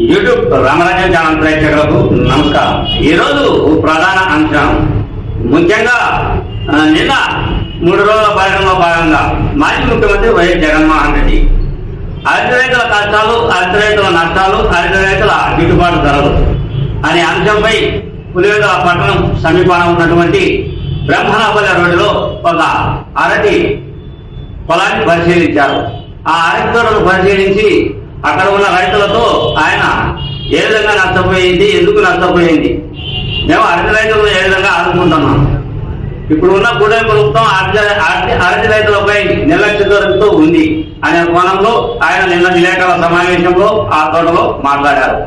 YouTube రామరాజ్యం channel ప్రేక్షకులకు నమస్కారం. ఈరోజు ప్రధాన అంశం ముఖ్యంగా నిన్న 3 రోజుల పర్యటనలో భాగంగా మాజీ ముఖ్యమంత్రి వైఎస్ జగన్మోహన్ రెడ్డి అరటి రైతుల కష్టాలు, అరటి రైతుల నష్టాలు, అరటి రైతుల గిట్టుబాటు ధరలు అనే అంశంపై పులివెందుల పట్టణం సమీపాన ఉన్నటువంటి బ్రహ్మనాపల్లి రోడ్డులో ఒక అరటి పొలాన్ని పరిశీలించారు. ఆ అరటి తోటను పరిశీలించి అక్కడ ఉన్న రైతులతో ఆయన ఏ విధంగా నష్టపోయింది, ఎందుకు నష్టపోయింది, మేము అరటి రైతులను ఏ విధంగా ఆదుకుంటున్నాం, ఇప్పుడు ఉన్న కూటమి ప్రభుత్వం అరటి రైతులపై నిర్లక్ష్యంతో ఉంది అనే కోణంలో ఆయన నిన్న విలేకరుల సమావేశంలో ఆ తోటలో మాట్లాడారు.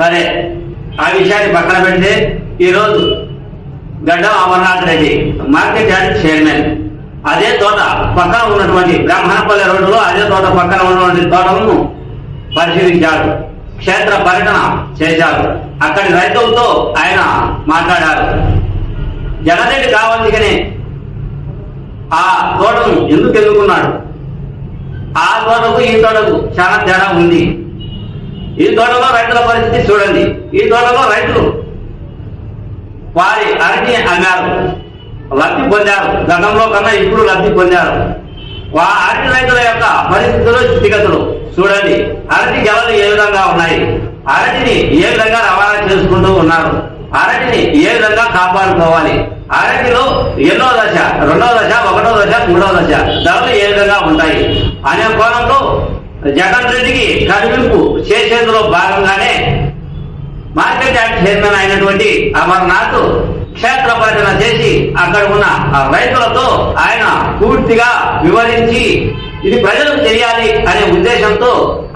సరే, ఆ విషయాన్ని పక్కన పెడితే ఈరోజు గడ్డం Amarnath Reddy market yard chairman అదే తోట పక్కన ఉన్నటువంటి బ్రహ్మణపల్లి రోడ్డులో అదే తోట పక్కన ఉన్నటువంటి తోటలను పరిశీలించారు, క్షేత్ర పర్యటన చేశారు. అక్కడి రైతులతో ఆయన మాట్లాడారు. జగన్ రెడ్డి కావాల్సిగానే ఆ తోటను ఎందుకు ఎన్నుకున్నాడు, ఆ తోటకు ఈ తోటకు చాలా తేడా ఉంది. ఈ తోటలో రైతుల పరిస్థితి చూడండి. ఈ తోటలో రైతులు వారి అరటిని అమ్మారు, లబ్ధి పొందారు. గతంలో కన్నా ఇప్పుడు లబ్ధి పొందారు. అరటి రైతుల యొక్క పరిస్థితులు, స్థితిగతులు చూడండి. అరటి గెలలు ఏ విధంగా ఉన్నాయి, అరటిని ఏ విధంగా రవాణా చేసుకుంటూ ఉన్నారు, అరటిని ఏ విధంగా కాపాడుకోవాలి, అరటిలో ఎన్నో దశ, 2వ దశ, 1వ దశ, 3వ దశ ధరలు ఏ విధంగా ఉంటాయి అనే కోణంలో జగన్ రెడ్డికి కనువింపు చేసేందులో భాగంగానే మార్కెట్ యార్డ్ చైర్మన్ అయినటువంటి అమర్నాథ్ క్షేత్ర పర్యటన చేసి అక్కడ ఉన్న రైతులతో ఆయన పూర్తిగా వివరించి ఇది ప్రజలకు తెలియాలి అనే ఉద్దేశంతో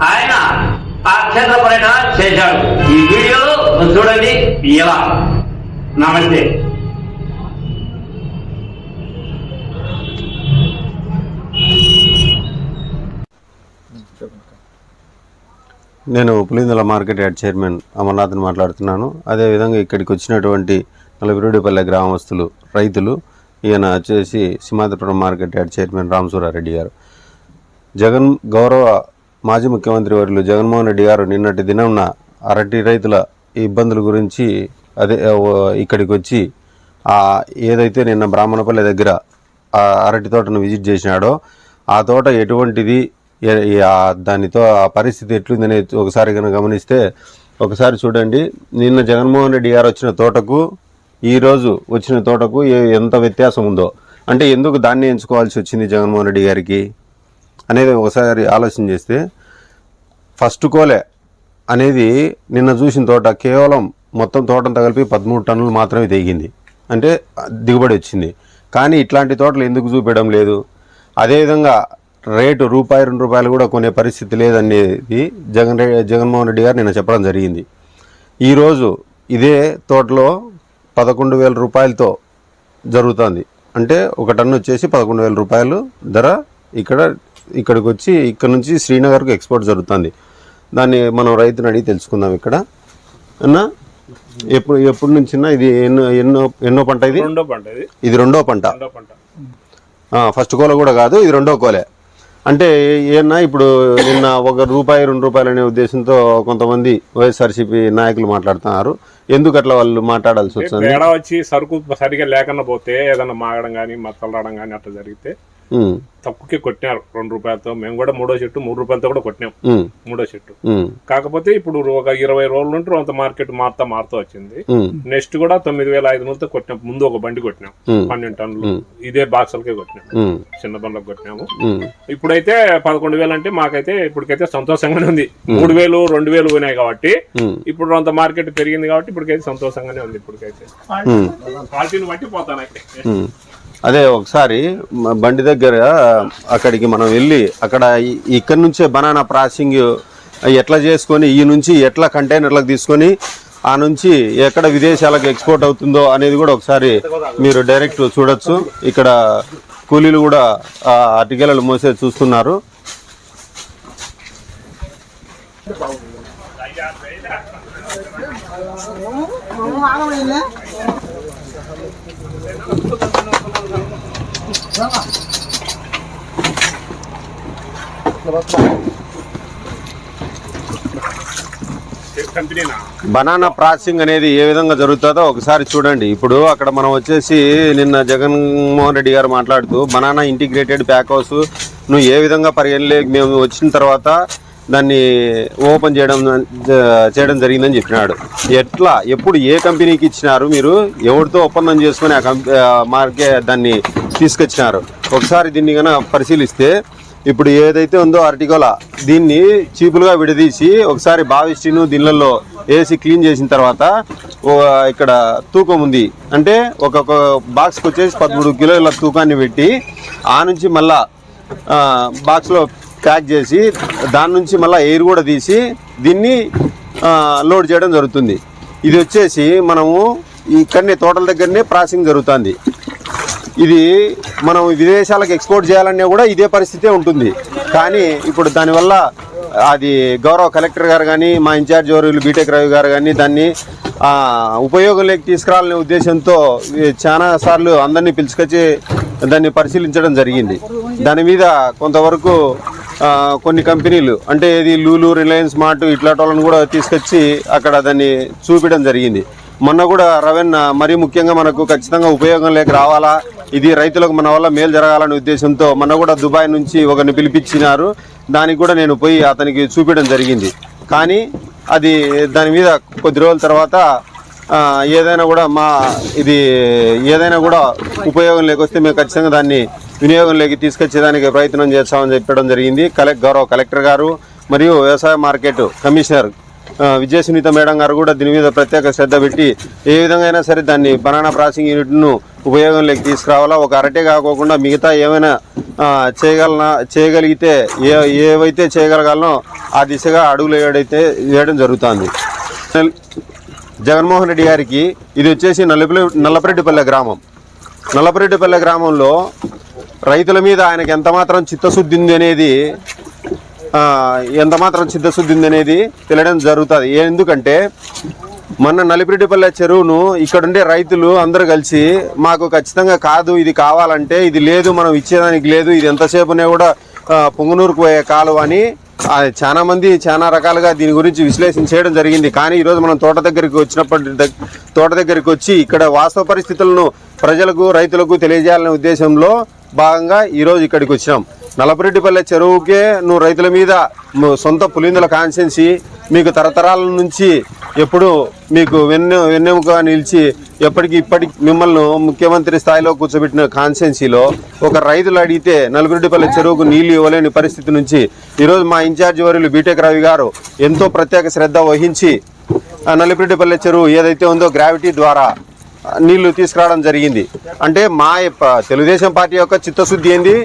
ఆయన ఆ క్షేత్ర పర్యటన చేశాడు. ఈ వీడియోలో చూడండి ఇలా. నమస్తే. నేను పులివెందుల మార్కెట్ యార్డ్ చైర్మన్ అమర్నాథ్ని మాట్లాడుతున్నాను. అదేవిధంగా ఇక్కడికి వచ్చినటువంటి నలవిరెడ్డిపల్లె గ్రామస్తులు, రైతులు, ఈయన వచ్చేసి సింహాద్రిపురం మార్కెట్ యార్డ్ చైర్మన్ రామసూరారెడ్డి గారు. గౌరవ మాజీ ముఖ్యమంత్రి వర్యులు జగన్మోహన్ రెడ్డి గారు నిన్నటి దినంన అరటి రైతుల ఇబ్బందుల గురించి ఇక్కడికి వచ్చి ఏదైతే నిన్న బ్రాహ్మణపల్లి దగ్గర ఆ అరటి తోటను విజిట్ చేసినాడో ఆ తోట ఎటువంటిది, దానితో ఆ పరిస్థితి ఎట్లుంది అనేది ఒకసారి కనుక గమనిస్తే ఒకసారి చూడండి. నిన్న జగన్మోహన్ రెడ్డి గారు వచ్చిన తోటకు ఈరోజు వచ్చిన తోటకు ఎంత వ్యత్యాసం ఉందో, అంటే ఎందుకు దాన్ని ఎంచుకోవాల్సి వచ్చింది జగన్మోహన్ రెడ్డి గారికి అనేది ఒకసారి ఆలోచన చేస్తే, ఫస్ట్ కోలే అనేది నిన్న చూసిన తోట కేవలం మొత్తం తోటంతా కలిపి 13 టన్నులు మాత్రమే తెగింది, అంటే దిగుబడి వచ్చింది. కానీ ఇట్లాంటి తోటలు ఎందుకు చూపించడం లేదు? అదేవిధంగా రేటు రూపాయి 2 రూపాయలు కూడా కొనే పరిస్థితి లేదనేది జగన్మోహన్ రెడ్డి గారు నిన్న చెప్పడం జరిగింది. ఈరోజు ఇదే తోటలో 11,000 రూపాయలతో జరుగుతుంది. అంటే ఒక టన్ను వచ్చేసి 11,000 రూపాయలు ధర ఇక్కడికి వచ్చి ఇక్కడ నుంచి శ్రీనగర్కు ఎక్స్పోర్ట్ జరుగుతుంది. దాన్ని మనం రైతుని అడిగి తెలుసుకుందాం. ఇక్కడ అన్నా ఎప్పుడు నుంచి ఇది ఎన్నో పంట? ఇది రెండో పంట. ఫస్ట్ కోల కూడా కాదు, ఇది రెండో కోలే. అంటే ఏమన్నా ఇప్పుడు నిన్న ₹1, 2 రూపాయలు అనే ఉద్దేశంతో కొంతమంది వైఎస్ఆర్సీపీ నాయకులు మాట్లాడుతున్నారు. ఎందుకు అట్లా వాళ్ళు మాట్లాడాల్సి వచ్చింది? తేడా వచ్చి సరుకు సరిగా లేకుండా పోతే ఏదన్నా మాగడం కానీ మత్తలు రావడం కానీ అట్లా జరిగితే తక్కువకే కొట్టినారు 2 రూపాయలతో. మేము కూడా 3వ చెట్టు 3 రూపాయలతో కూడా కొట్టినాం, 3వ చెట్టు. కాకపోతే ఇప్పుడు ఒక 20 రోజుల నుండి అంత మార్కెట్ మారుతూ వచ్చింది. నెక్స్ట్ కూడా 9,500తో కొట్టినాం. ముందు ఒక బండి కొట్టినాం 12 టన్నులు, ఇదే బాక్సులకే కొట్టినాం, చిన్న బండ్లకు కొట్టినాము. ఇప్పుడైతే 11,000 అంటే మాకైతే ఇప్పటికైతే సంతోషంగానే ఉంది. 3,000, 2,000 పోయినాయి కాబట్టి ఇప్పుడు అంత మార్కెట్ పెరిగింది కాబట్టి ఇప్పటికైతే సంతోషంగానే ఉంది. ఇప్పటికైతే క్వాలిటీని బట్టి పోతాయి. అదే ఒకసారి బండి దగ్గర అక్కడికి మనం వెళ్ళి ఇక్కడ నుంచే బనానా ప్రాసెసింగ్ ఎట్లా చేసుకొని ఈ నుంచి ఎట్లా కంటైనర్లకు తీసుకొని ఆ నుంచి ఎక్కడ విదేశాలకు ఎక్స్పోర్ట్ అవుతుందో అనేది కూడా ఒకసారి మీరు డైరెక్ట్ చూడొచ్చు. ఇక్కడ కూలీలు కూడా అటికెలలు మోసే చూస్తున్నారు. కంపెనీనా? బనానా ప్రాసెసింగ్ అనేది ఏ విధంగా జరుగుతుందో ఒకసారి చూడండి. ఇప్పుడు అక్కడ మనం వచ్చేసి నిన్న జగన్మోహన్ రెడ్డి గారు మాట్లాడుతూ బనానా ఇంటిగ్రేటెడ్ ప్యాక్ హౌస్ నువ్వు ఏ విధంగా పరిగణలోకి మేము వచ్చిన తర్వాత దాన్ని ఓపెన్ చేయడం జరిగిందని చెప్పినాడు. ఎట్లా, ఎప్పుడు, ఏ కంపెనీకి ఇచ్చినారు, మీరు ఎవరితో ఒప్పందం చేసుకుని దాన్ని తీసుకొచ్చినారు? ఒకసారి దీన్ని కన్నా పరిశీలిస్తే ఇప్పుడు ఏదైతే ఉందో అరటిగోల దీన్ని చీపులుగా విడదీసి ఒకసారి బావిస్టిను దీనిలలో వేసి క్లీన్ చేసిన తర్వాత ఇక్కడ తూకం ఉంది అంటే ఒక్కొక్క బాక్స్కి వచ్చేసి 13 కిలోల తూకాన్ని పెట్టి ఆ నుంచి మళ్ళా బాక్స్లో ప్యాక్ చేసి దాని నుంచి మళ్ళీ ఎయిర్ కూడా తీసి దీన్ని లోడ్ చేయడం జరుగుతుంది. ఇది వచ్చేసి మనము ఇక్కడనే తోటల దగ్గరనే ప్రాసెసింగ్ జరుగుతుంది. ఇది మనం విదేశాలకు ఎక్స్పోర్ట్ చేయాలన్నా కూడా ఇదే పరిస్థితే ఉంటుంది. కానీ ఇప్పుడు దానివల్ల అది గౌరవ కలెక్టర్ గారు కానీ మా ఇన్ఛార్జ్ వర్యులు బీటెక్ రవి గారు కానీ దాన్ని ఉపయోగంలోకి తీసుకురావాలనే ఉద్దేశంతో చాలా సార్లు అందరినీ పిలుచుకొచ్చి దాన్ని పరిశీలించడం జరిగింది. దాని మీద కొంతవరకు కొన్ని కంపెనీలు అంటే ఇది లూలు, రిలయన్స్ మార్ట్ ఇట్లాంటి వాళ్ళని కూడా తీసుకొచ్చి అక్కడ దాన్ని చూపించడం జరిగింది. మొన్న కూడా రవెన్న మరీ ముఖ్యంగా మనకు ఖచ్చితంగా ఉపయోగం లేక రావాలా, ఇది రైతులకు మన వల్ల మేలు జరగాలనే ఉద్దేశంతో మొన్న కూడా దుబాయ్ నుంచి ఒకరిని పిలిపించినారు. దానికి కూడా నేను పోయి అతనికి చూపించడం జరిగింది. కానీ అది దాని మీద కొద్ది రోజుల తర్వాత ఏదైనా కూడా ఉపయోగం లేకొస్తే మేము ఖచ్చితంగా దాన్ని వినియోగంలోకి తీసుకొచ్చేదానికి ప్రయత్నం చేస్తామని చెప్పడం జరిగింది. గౌరవ కలెక్టర్ గారు మరియు వ్యవసాయ మార్కెట్ కమిషనర్ విజయసునీత మేడం గారు కూడా దీని మీద ప్రత్యేక శ్రద్ధ పెట్టి ఏ విధంగా అయినా సరే దాన్ని బనానా ప్రాసెసింగ్ యూనిట్ను ఉపయోగంలోకి తీసుకురావాలా. ఒక అరటే కాకోకుండా మిగతా ఏమైనా చేయగలిగితే ఏవైతే చేయగలగాలనో ఆ దిశగా అడుగులు వేయడం జరుగుతుంది. జగన్మోహన్ రెడ్డి గారికి ఇది వచ్చేసి నల్లపరెడ్డిపల్లె గ్రామం. నల్లపరెడ్డిపల్లె గ్రామంలో రైతుల మీద ఆయనకి ఎంతమాత్రం చిత్తశుద్ధి ఉంది అనేది తెలియడం జరుగుతుంది. ఎందుకంటే మొన్న నల్లపరెడ్డిపల్లె చెరువును ఇక్కడుండే రైతులు అందరూ కలిసి మాకు ఖచ్చితంగా కాదు, ఇది కావాలంటే ఇది లేదు, మనం ఇచ్చేదానికి లేదు, ఇది ఎంతసేపునే కూడా పొంగునూరుకు పోయే కాలువ అని చాలా మంది చాలా రకాలుగా దీని గురించి విశ్లేషణ చేయడం జరిగింది. కానీ ఈరోజు మనం తోట దగ్గరికి వచ్చి ఇక్కడ వాస్తవ పరిస్థితులను ప్రజలకు, రైతులకు తెలియజేయాలనే ఉద్దేశంలో భాగంగా ఈరోజు ఇక్కడికి వచ్చినాం. నల్లపరెడ్డిపల్లె చెరువుకే నువ్వు రైతుల మీద సొంత పులిందుల కాన్స్టిట్యున్సీ, మీకు తరతరాల నుంచి ఎప్పుడు మీకు వెన్నెముక నిలిచి ఇప్పటికి మిమ్మల్ని ముఖ్యమంత్రి స్థాయిలో కూర్చోబెట్టిన కాన్స్టిట్యున్సీలో ఒక రైతులు అడిగితే నల్లపరెడ్డిపల్లె చెరువుకు నీళ్లు ఇవ్వలేని పరిస్థితి నుంచి ఈరోజు మా ఇన్ఛార్జ్ వర్యులు బీటెక్ రవి గారు ఎంతో ప్రత్యేక శ్రద్ధ వహించి నల్లపరెడ్డిపల్లె చెరువు ఏదైతే ఉందో గ్రావిటీ ద్వారా నీళ్లు తీసుకురావడం జరిగింది. అంటే మా తెలుగుదేశం పార్టీ యొక్క చిత్తశుద్ధి ఏంది,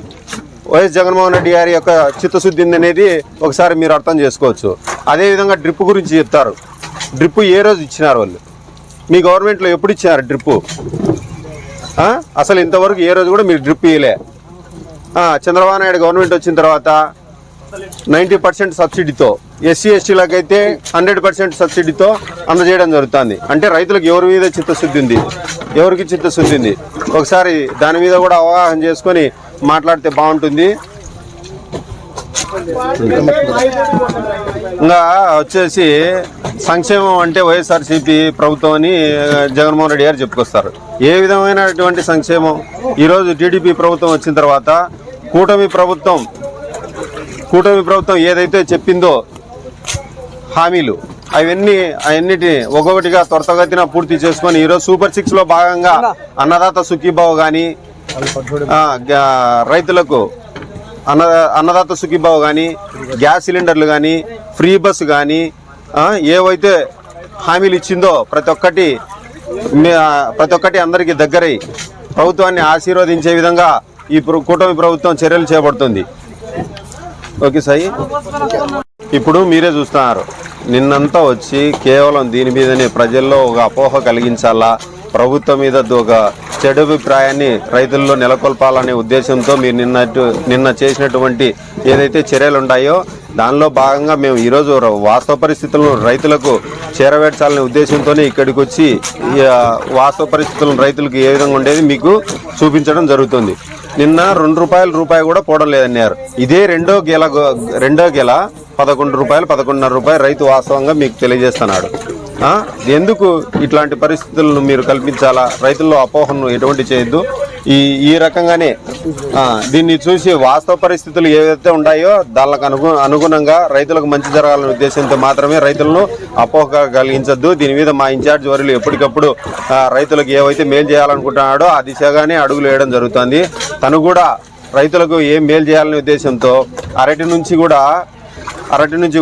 వైఎస్ జగన్మోహన్ రెడ్డి గారి యొక్క చిత్తశుద్ధి అనేది ఒకసారి మీరు అర్థం చేసుకోవచ్చు. అదేవిధంగా డ్రిప్ గురించి చెప్తారు. డ్రిప్ ఏ రోజు ఇచ్చినారు వాళ్ళు? మీ గవర్నమెంట్లో ఎప్పుడు ఇచ్చినారు డ్రిప్పు? అసలు ఇంతవరకు ఏ రోజు కూడా మీరు డ్రిప్ ఇవ్వలే. చంద్రబాబు నాయుడు గవర్నమెంట్ వచ్చిన తర్వాత 90% సబ్సిడీతో, ఎస్సీ ఎస్టీలకు అయితే 100% సబ్సిడీతో అందజేయడం జరుగుతుంది. అంటే రైతులకు ఎవరి మీద చిత్తశుద్ధి ఉంది, ఎవరికి చిత్తశుద్ధి ఉంది, ఒకసారి దాని మీద కూడా అవగాహన చేసుకొని మాట్లాడితే బాగుంటుంది. ఇంకా వచ్చేసి సంక్షేమం అంటే వైఎస్ఆర్సీపీ ప్రభుత్వం అని జగన్మోహన్ రెడ్డి గారు చెప్పుకొస్తారు. ఏ విధమైనటువంటి సంక్షేమం? ఈరోజు టీడీపీ ప్రభుత్వం వచ్చిన తర్వాత కూటమి ప్రభుత్వం ఏదైతే చెప్పిందో హామీలు అవన్నిటిని ఒక్కొక్కటిగా త్వరితగతిన పూర్తి చేసుకొని ఈరోజు సూపర్ 6లో భాగంగా అన్నదాత సుఖీభావ కానీ, రైతులకు అన్నదాత సుఖీభావ కానీ, గ్యాస్ సిలిండర్లు కానీ, ఫ్రీ బస్సు కానీ ఏవైతే హామీలు ఇచ్చిందో ప్రతి ఒక్కటి అందరికీ దగ్గరై ప్రభుత్వాన్ని ఆశీర్వదించే విధంగా ఈ కూటమి ప్రభుత్వం చర్యలు చేపడుతుంది. ఓకే సాయి, ఇప్పుడు మీరే చూస్తున్నారు. నిన్నంతా వచ్చి కేవలం దీని మీదనే ప్రజల్లో ఒక అపోహ కలిగించాలా, ప్రభుత్వం మీద ఒక చెడు అభిప్రాయాన్ని రైతుల్లో నెలకొల్పాలనే ఉద్దేశంతో మీరు నిన్న చేసినటువంటి ఏదైతే చర్యలు ఉన్నాయో దానిలో భాగంగా మేము ఈరోజు వాస్తవ పరిస్థితులను రైతులకు చేరవేర్చాలనే ఉద్దేశంతోనే ఇక్కడికి వచ్చి వాస్తవ పరిస్థితులను రైతులకు ఏ విధంగా ఉండేది మీకు చూపించడం జరుగుతుంది. నిన్న ₹2 కూడా పోవడం లేదన్నారు. ఇదే రెండో గెల రూపాయలు 11.5 రూపాయలు రైతు వాస్తవంగా మీకు తెలియజేస్తున్నాడు. ఎందుకు ఇట్లాంటి పరిస్థితులను మీరు కల్పించాలా? రైతుల్లో అపోహను ఎటువంటి చేయొద్దు. ఈ రకంగానే దీన్ని చూసి వాస్తవ పరిస్థితులు ఏవైతే ఉన్నాయో దానికి అనుగుణంగా రైతులకు మంచి జరగాలనే ఉద్దేశంతో మాత్రమే రైతులను అపోహ కలిగించద్దు. దీని మీద మా ఇన్ఛార్జ్ వర్యులు ఎప్పటికప్పుడు రైతులకు ఏవైతే మేలు చేయాలనుకుంటున్నాడో ఆ దిశగానే అడుగులు వేయడం జరుగుతుంది. తను కూడా రైతులకు ఏం మేలు చేయాలనే ఉద్దేశంతో అరటి నుంచి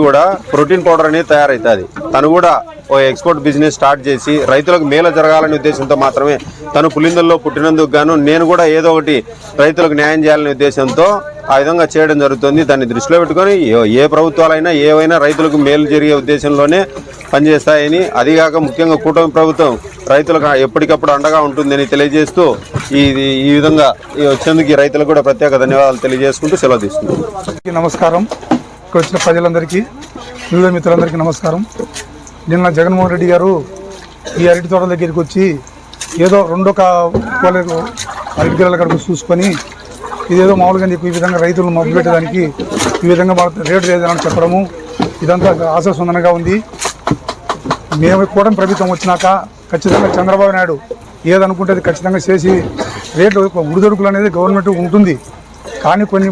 కూడా ప్రోటీన్ పౌడర్ అనేది తయారవుతుంది. తను కూడా ఓ ఎక్స్పోర్ట్ బిజినెస్ స్టార్ట్ చేసి రైతులకు మేలు జరగాలనే ఉద్దేశంతో మాత్రమే తను పులిందల్లో పుట్టినందుకు గాను నేను కూడా ఏదో ఒకటి రైతులకు న్యాయం చేయాలనే ఉద్దేశంతో ఆ విధంగా చేయడం జరుగుతుంది. దాన్ని దృష్టిలో పెట్టుకొని ఏ ప్రభుత్వాలైనా ఏవైనా రైతులకు మేలు జరిగే ఉద్దేశంలోనే పనిచేస్తాయని, అదిగాక ముఖ్యంగా కూటమి ప్రభుత్వం రైతులకు ఎప్పటికప్పుడు అండగా ఉంటుందని తెలియజేస్తూ ఈ విధంగా వచ్చేందుకు రైతులకు కూడా ప్రత్యేక ధన్యవాదాలు తెలియజేసుకుంటూ సెలవు తీసుకుంటాం. నమస్కారం. ఇక్కడ వచ్చిన ప్రజలందరికీ, మీడియా మిత్రులందరికీ నమస్కారం. నిన్న జగన్మోహన్ రెడ్డి గారు ఈ అరటి తోటల దగ్గరికి వచ్చి ఏదో అరటి గిన్నెల కడుపు చూసుకొని ఇదేదో మామూలుగా నీకు ఈ విధంగా రైతులను మబ్బు పెట్టడానికి ఈ విధంగా రేటు లేదని చెప్పడము ఇదంతా ఆశాసందనంగా ఉంది. మేము కూటమి ప్రభుత్వం వచ్చినాక ఖచ్చితంగా చంద్రబాబు నాయుడు ఏదనుకుంటే అది ఖచ్చితంగా చేసి రేట్లు ఉడిదొడుకులు అనేది గవర్నమెంట్ ఉంటుంది, కానీ కొన్ని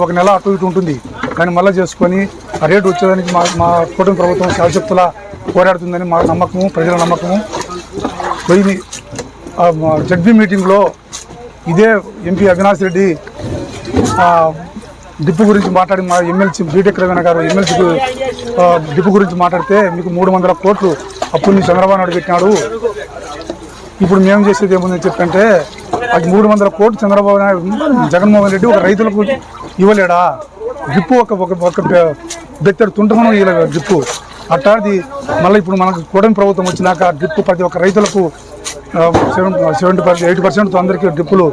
ఒక నెల అటు ఇటు ఉంటుంది. కానీ మళ్ళీ చేసుకొని ఆ రేటు వచ్చేదానికి మా కూటమి ప్రభుత్వం శాశక్తులా పోరాడుతుందని మా నమ్మకము, ప్రజల నమ్మకము. పోయి జడ్బీ మీటింగ్లో ఇదే ఎంపీ అవినాష్ రెడ్డి డిప్పు గురించి మాట్లాడి, మా ఎమ్మెల్సీ బీటెక్ రవీణ గారు ఎమ్మెల్సీ డిప్పు గురించి మాట్లాడితే మీకు 300 కోట్లు అప్పుల్ని చంద్రబాబు నాయుడు పెట్టినాడు, ఇప్పుడు మేము చేసేది ఏముందని చెప్పంటే అది 300 కోట్లు చంద్రబాబు నాయుడు జగన్మోహన్ రెడ్డి ఒక రైతులకు ఇవ్వలేడా? డ్రిప్పు ఒక బెత్తడి తుంటమనం ఇవ్వలేదు డ్రిప్పు. అట్లాంటిది మళ్ళీ ఇప్పుడు మనకు కూటమి ప్రభుత్వం వచ్చినాక డ్రిప్పు ప్రతి ఒక్క రైతులకు 80% అందరికీ డ్రిప్పులు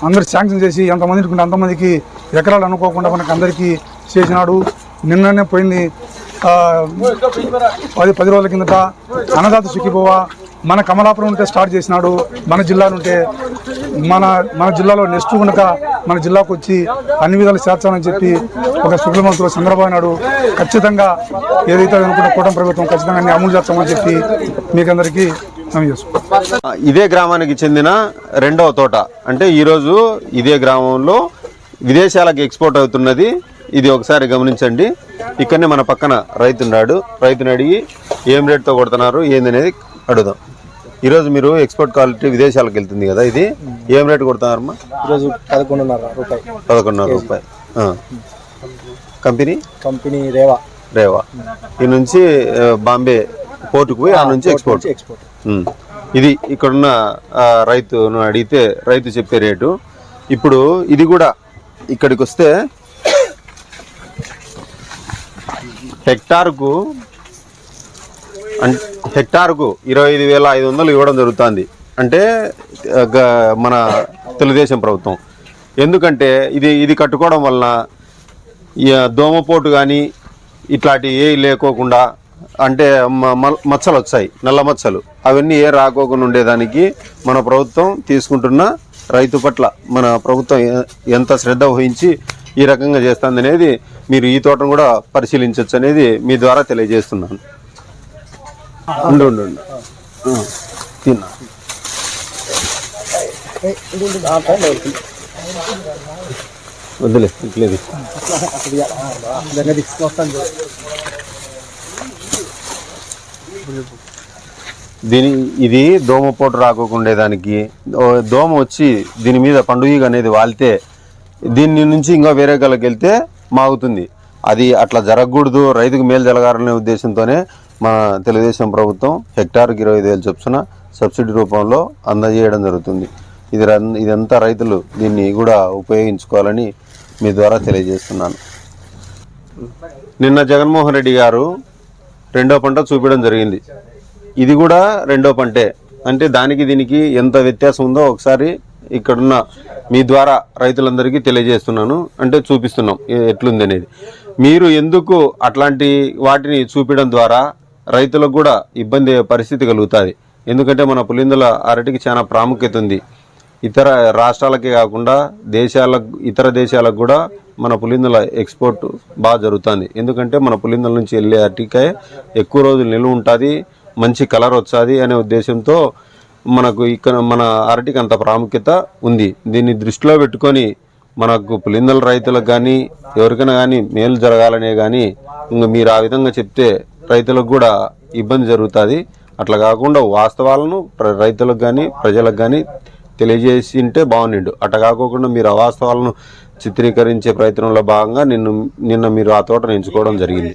అందరు శాంక్షన్ చేసి ఎంతమంది ఉంటే అంతమందికి ఎకరాలు అనుకోకుండా మనకు అందరికీ చేసినాడు. నిన్ననే పోయింది 10 రోజుల కిందట అన్నదాత సుఖీభవ మన కమలాపురం ఉంటే స్టార్ట్ చేసినాడు. మన జిల్లా నుంటే మన జిల్లాలో నెక్స్ట్ కనుక మన జిల్లాకు వచ్చి అన్ని విధాలు చేర్చాలని చెప్పి ఒక సుఖ్యమంత్రులు చంద్రబాబు నాయుడు ఖచ్చితంగా ఏదైతే అనుకున్న కూటమి ప్రభుత్వం ఖచ్చితంగా అన్ని అమలు చేస్తామని చెప్పి మీకందరికీ ఇదే గ్రామానికి చెందిన రెండవ తోట అంటే ఈరోజు ఇదే గ్రామంలో విదేశాలకు ఎక్స్పోర్ట్ అవుతున్నది. ఇది ఒకసారి గమనించండి. ఇక్కడనే మన పక్కన రైతున్నాడు. రైతుని అడిగి ఏం రేట్తో కొడుతున్నారు ఏందనేది అడుగుదాం. ఈరోజు మీరు ఎక్స్పోర్ట్ క్వాలిటీ విదేశాలకు వెళ్తుంది కదా, ఇది ఏం రేటు కొడుతున్నారమ్మా? ఈరోజు 11.5 రూపాయలు. కంపెనీ రేవా ఈ నుంచి బాంబే పోర్టుకు పోయి ఆ నుంచి ఎక్స్పోర్ట్. ఇది ఇక్కడున్న రైతును అడిగితే రైతు చెప్పే రేటు. ఇప్పుడు ఇది కూడా ఇక్కడికి వస్తే హెక్టార్కు 25,500 ఇవ్వడం జరుగుతుంది. అంటే మన తెలుగుదేశం ప్రభుత్వం ఎందుకంటే ఇది కట్టుకోవడం వలన దోమపోటు కానీ ఇట్లాంటి ఏ లేకోకుండా అంటే మచ్చలు వచ్చాయి, నల్ల మచ్చలు, అవన్నీ ఏ రాకోకుండా ఉండేదానికి మన ప్రభుత్వం తీసుకుంటున్న రైతు పట్ల మన ప్రభుత్వం ఎంత శ్రద్ధ వహించి ఈ రకంగా చేస్తుంది అనేది మీరు ఈ తోటను కూడా పరిశీలించవచ్చు అనేది మీ ద్వారా తెలియజేస్తున్నాను. ఉండు తిన్నా వద్దులే ఇట్లేదు. ఇది దోమపోటు రాకోకుండేదానికి దోమ వచ్చి దీని మీద పండుగ అనేది వాలితే దీని నుంచి ఇంకా వేరే గలకి వెళ్తే మాగుతుంది. అది అట్లా జరగకూడదు, రైతుకు మేలు జరగాలనే ఉద్దేశంతోనే మన తెలుగుదేశం ప్రభుత్వం హెక్టార్కి 25,000 చొప్పున సబ్సిడీ రూపంలో అందజేయడం జరుగుతుంది. ఇదంతా రైతులు దీన్ని కూడా ఉపయోగించుకోవాలని మీ ద్వారా తెలియజేస్తున్నాను. నిన్న జగన్మోహన్ రెడ్డి గారు రెండో పంట చూపించడం జరిగింది. ఇది కూడా రెండో పంటే. అంటే దానికి దీనికి ఎంత వ్యత్యాసం ఉందో ఒకసారి ఇక్కడున్న మీ ద్వారా రైతులందరికీ తెలియజేస్తున్నాను. అంటే చూపిస్తున్నాం ఎట్లుంది అనేది. మీరు ఎందుకు అట్లాంటి వాటిని చూపించడం ద్వారా రైతులకు కూడా ఇబ్బంది పరిస్థితి కలుగుతుంది. ఎందుకంటే మన పులిందుల అరటికి చాలా ప్రాముఖ్యత ఉంది. ఇతర రాష్ట్రాలకే కాకుండా ఇతర దేశాలకు కూడా మన పులిందల ఎక్స్పోర్ట్ బాగా జరుగుతుంది. ఎందుకంటే మన పులిందల నుంచి వెళ్ళే అరటికాయ ఎక్కువ రోజులు నిలువ ఉంటుంది, మంచి కలర్ వచ్చాది అనే ఉద్దేశంతో మనకు ఇక్కడ మన అరటికి అంత ప్రాముఖ్యత ఉంది. దీన్ని దృష్టిలో పెట్టుకొని మనకు పులిందల రైతులకు కానీ ఎవరికైనా కానీ మేలు జరగాలనే కానీ ఇంకా మీరు ఆ విధంగా చెప్తే రైతులకు కూడా ఇబ్బంది జరుగుతుంది. అట్లా కాకుండా వాస్తవాలను రైతులకు కానీ ప్రజలకు కానీ తెలియజేసి ఉంటే బాగుండు. అట్లా కాకోకుండా మీరు అవాస్తవాలను చిత్రీకరించే ప్రయత్నంలో భాగంగా నిన్న మీరు ఆ తోటను ఎంచుకోవడం జరిగింది.